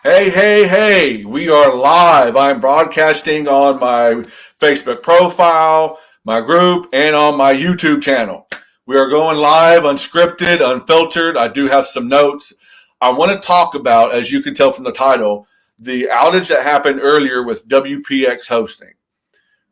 Hey, hey, hey, we are live. I'm broadcasting on my Facebook profile, my group, and on my YouTube channel. We are going live, unscripted, unfiltered. I do have some notes. I want to talk about, as you can tell from the title, the outage that happened earlier with WPX Hosting.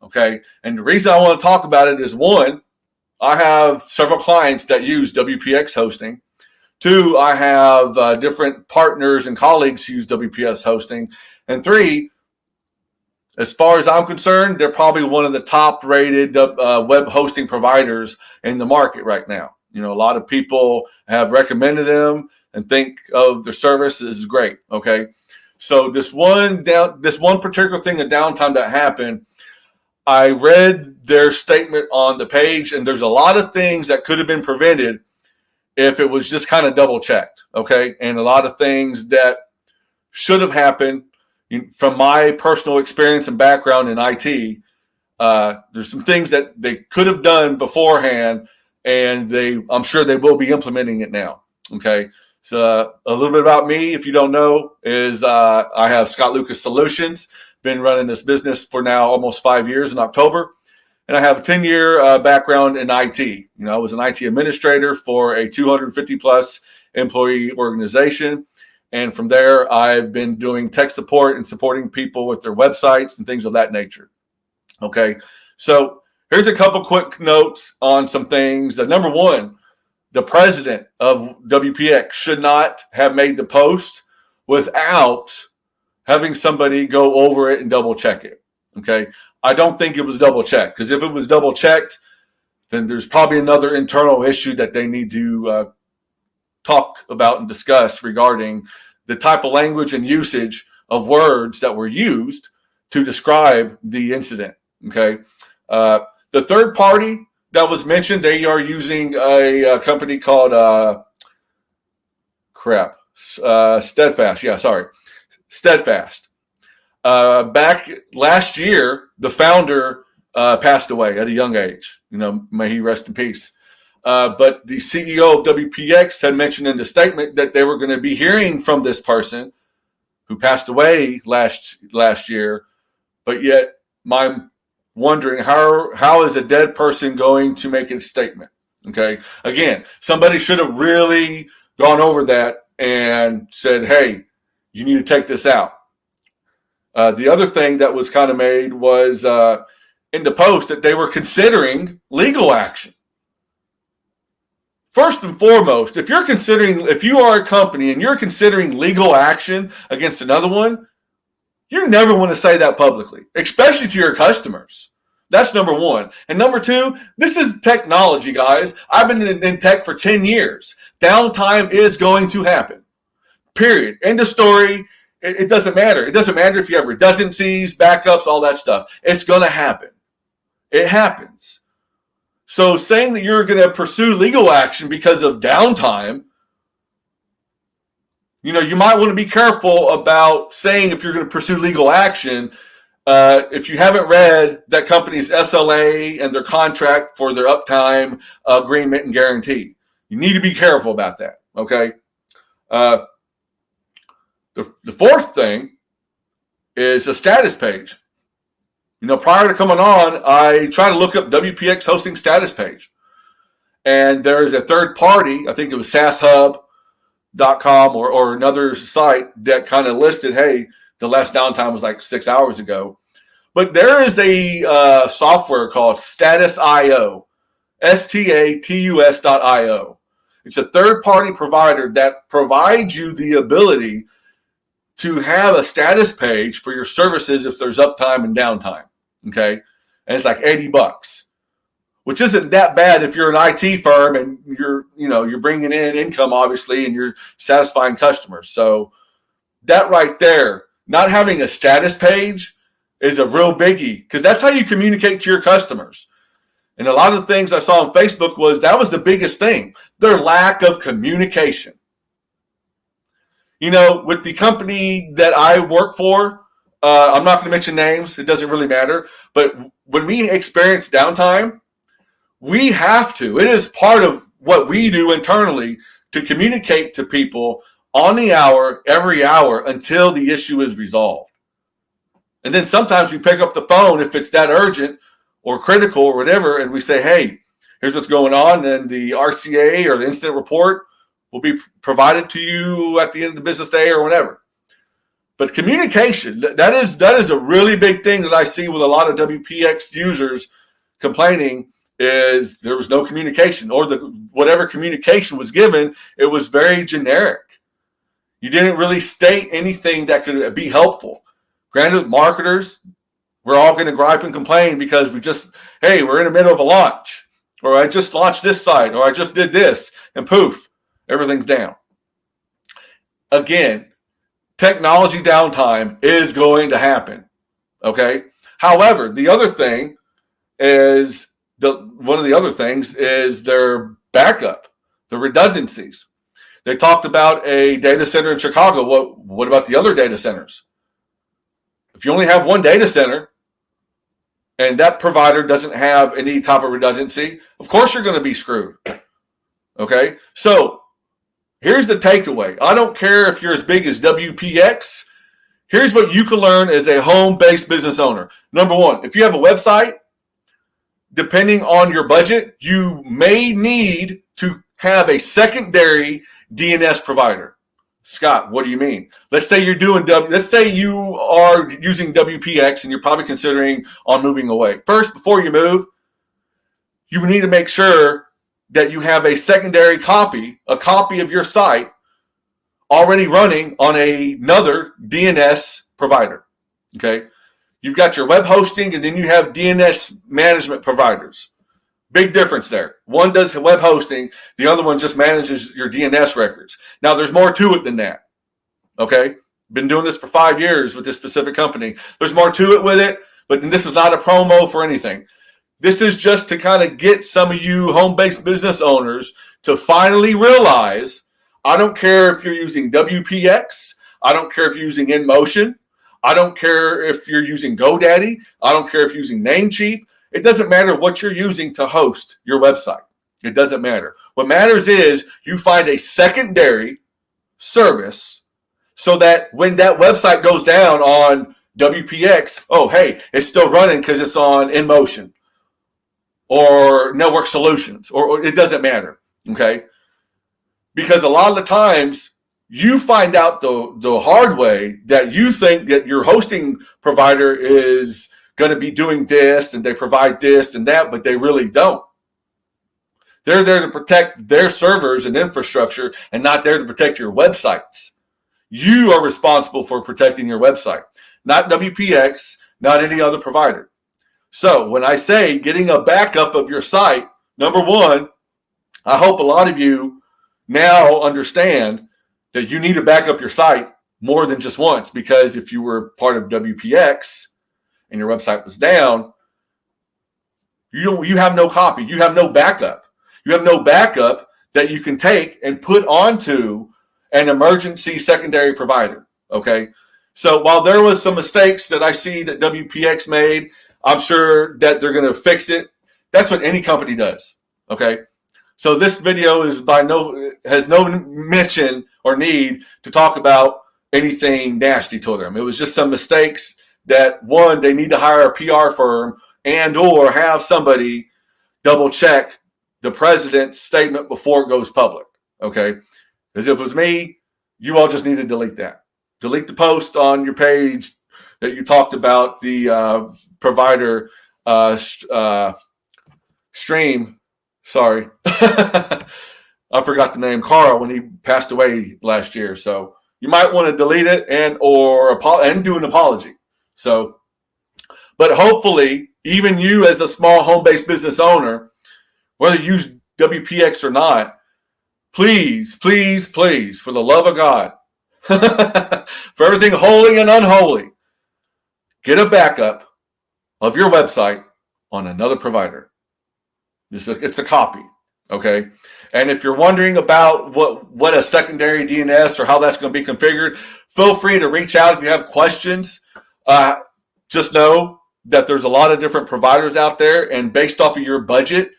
Okay, and the reason I want to talk about it is one, I have several clients that use WPX Hosting. Two, I have different partners and colleagues who use WPX hosting. And three, as far as I'm concerned, they're probably one of the top rated web hosting providers in the market right now. You know, a lot of people have recommended them and think of their service is great. Okay. So this one particular thing of downtime that happened, I read their statement on the page, and there's a lot of things that could have been prevented if it was just kind of double checked, okay? And a lot of things that should have happened from my personal experience and background in IT. There's some things that they could have done beforehand, and I'm sure they will be implementing it now, okay? So a little bit about me, if you don't know, is I have Scott Lucas Solutions, been running this business for now almost 5 years in October. And I have a 10-year background in IT. You know, I was an IT administrator for a 250 plus employee organization. And from there, I've been doing tech support and supporting people with their websites and things of that nature. Okay. So here's a couple quick notes on some things. Number one, the president of WPX should not have made the post without having somebody go over it and double check it. Okay. I don't think it was double checked, because if it was double checked, then there's probably another internal issue that they need to talk about and discuss regarding the type of language and usage of words that were used to describe the incident. Okay. The third party that was mentioned, they are using a company called Steadfast. Yeah, sorry. Steadfast. Back last year, the founder passed away at a young age. You know, may he rest in peace. But the CEO of WPX had mentioned in the statement that they were going to be hearing from this person who passed away last year. But yet, I'm wondering how is a dead person going to make a statement? Okay, again, somebody should have really gone over that and said, "Hey, you need to take this out." The other thing that was kind of made was in the post that they were considering legal action. First and foremost, if you are a company and you're considering legal action against another one, you never want to say that publicly, especially to your customers. That's number one. And number two, this is technology, guys. I've been in tech for 10 years. Downtime is going to happen. Period. End of story. It doesn't matter. It doesn't matter if you have redundancies, backups, all that stuff. It's going to happen. It happens. So saying that you're going to pursue legal action because of downtime, you know, you might want to be careful about saying if you're going to pursue legal action. If you haven't read that company's SLA and their contract for their uptime agreement and guarantee, you need to be careful about that. Okay. The fourth thing is a status page. You know, prior to coming on, I tried to look up WPX hosting status page. And there's a third party, I think it was sashub.com or another site that kind of listed, hey, the last downtime was like 6 hours ago. But there is a software called Status.io, status.io. It's a third-party provider that provides you the ability to have a status page for your services if there's uptime and downtime, okay? And it's like $80, which isn't that bad if you're an IT firm and you're bringing in income, obviously, and you're satisfying customers. So that right there, not having a status page is a real biggie, because that's how you communicate to your customers. And a lot of the things I saw on Facebook that was the biggest thing, their lack of communication. You know, with the company that I work for, I'm not going to mention names. It doesn't really matter. But when we experience downtime, we have to. It is part of what we do internally to communicate to people on the hour, every hour until the issue is resolved. And then sometimes we pick up the phone if it's that urgent or critical or whatever, and we say, hey, here's what's going on, and the RCA or the incident report will be provided to you at the end of the business day or whatever. But communication, that is a really big thing that I see with a lot of WPX users complaining, is there was no communication, or whatever communication was given, it was very generic. You didn't really state anything that could be helpful. Granted, marketers, we're all going to gripe and complain because we're in the middle of a launch, or I just launched this site, or I just did this, and poof, everything's down. Again, technology downtime is going to happen. Okay. However, the other thing is one of the other things is their backup, the redundancies. They talked about a data center in Chicago. What about the other data centers? If you only have one data center and that provider doesn't have any type of redundancy, of course you're going to be screwed. Okay. So here's the takeaway. I don't care if you're as big as WPX. Here's what you can learn as a home-based business owner. Number one, if you have a website, depending on your budget, you may need to have a secondary DNS provider. Scott, what do you mean? Let's say you are using WPX and you're probably considering on moving away. First, before you move, you need to make sure that you have a secondary copy, a copy of your site already running on another DNS provider. Okay. You've got your web hosting, and then you have DNS management providers. Big difference there. One does web hosting, the other one just manages your DNS records. Now, there's more to it than that. Okay? Been doing this for 5 years with this specific company. There's more to it with it, but this is not a promo for anything. This is just to kind of get some of you home-based business owners to finally realize, I don't care if you're using WPX, I don't care if you're using InMotion, I don't care if you're using GoDaddy, I don't care if you're using Namecheap. It doesn't matter what you're using to host your website. It doesn't matter. What matters is you find a secondary service so that when that website goes down on WPX, oh, hey, it's still running because it's on InMotion or Network Solutions, or it doesn't matter, okay? Because a lot of the times you find out the hard way that you think that your hosting provider is going to be doing this and they provide this and that, but they really don't. They're there to protect their servers and infrastructure and not there to protect your websites. You are responsible for protecting your website, not WPX, not any other provider. So when I say getting a backup of your site, number one, I hope a lot of you now understand that you need to back up your site more than just once, because if you were part of WPX and your website was down, you have no copy. You have no backup. You have no backup that you can take and put onto an emergency secondary provider, okay? So while there was some mistakes that I see that WPX made, I'm sure that they're going to fix it. That's what any company does, okay? So this video has no mention or need to talk about anything nasty to them. It was just some mistakes that, one, they need to hire a PR firm and or have somebody double check the president's statement before it goes public, okay? Because if it was me, you all just need to delete that. Delete the post on your page that you talked about the provider stream. Sorry. I forgot the name, Carl, when he passed away last year. So you might want to delete it and do an apology. So, but hopefully, even you as a small home-based business owner, whether you use WPX or not, please, please, please, for the love of God, for everything holy and unholy, get a backup of your website on another provider. It's a copy, okay? And if you're wondering about what a secondary DNS or how that's going to be configured, feel free to reach out if you have questions. Just know that there's a lot of different providers out there, and based off of your budget,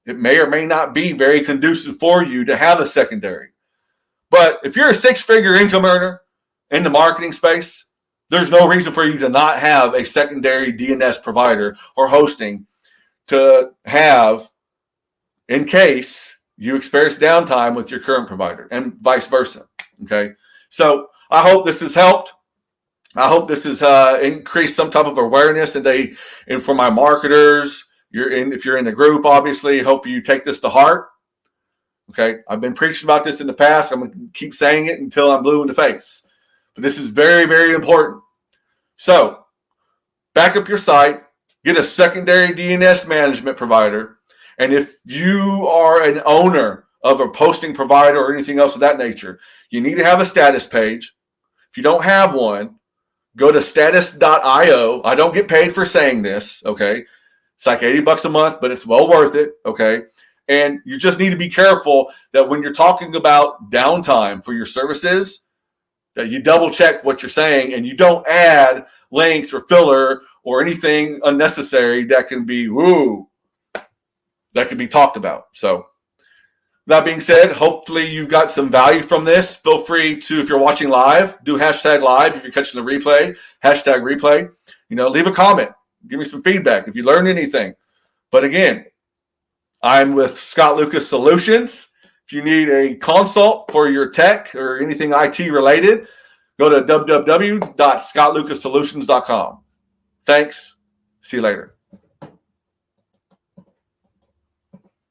it may or may not be very conducive for you to have a secondary. But if you're a six-figure income earner in the marketing space, there's no reason for you to not have a secondary DNS provider or hosting to have in case you experience downtime with your current provider and vice versa. Okay. So I hope this has helped. I hope this has increased some type of awareness and for my marketers, if you're in the group, obviously, hope you take this to heart. Okay. I've been preaching about this in the past. I'm going to keep saying it until I'm blue in the face. But this is very, very important. So back up your site, get a secondary DNS management provider. And if you are an owner of a posting provider or anything else of that nature, you need to have a status page. If you don't have one, go to status.io. I don't get paid for saying this, okay? It's like $80 a month, but it's well worth it, okay? And you just need to be careful that when you're talking about downtime for your services, that you double check what you're saying and you don't add links or filler or anything unnecessary that can be talked about. So that being said, hopefully you've got some value from this. Feel free to, if you're watching live, do hashtag live. If you're catching the replay, hashtag replay. Leave a comment. Give me some feedback if you learned anything. But again, I'm with Scott Lucas Solutions. If you need a consult for your tech or anything IT related, go to www.scottlucassolutions.com. Thanks. See you later.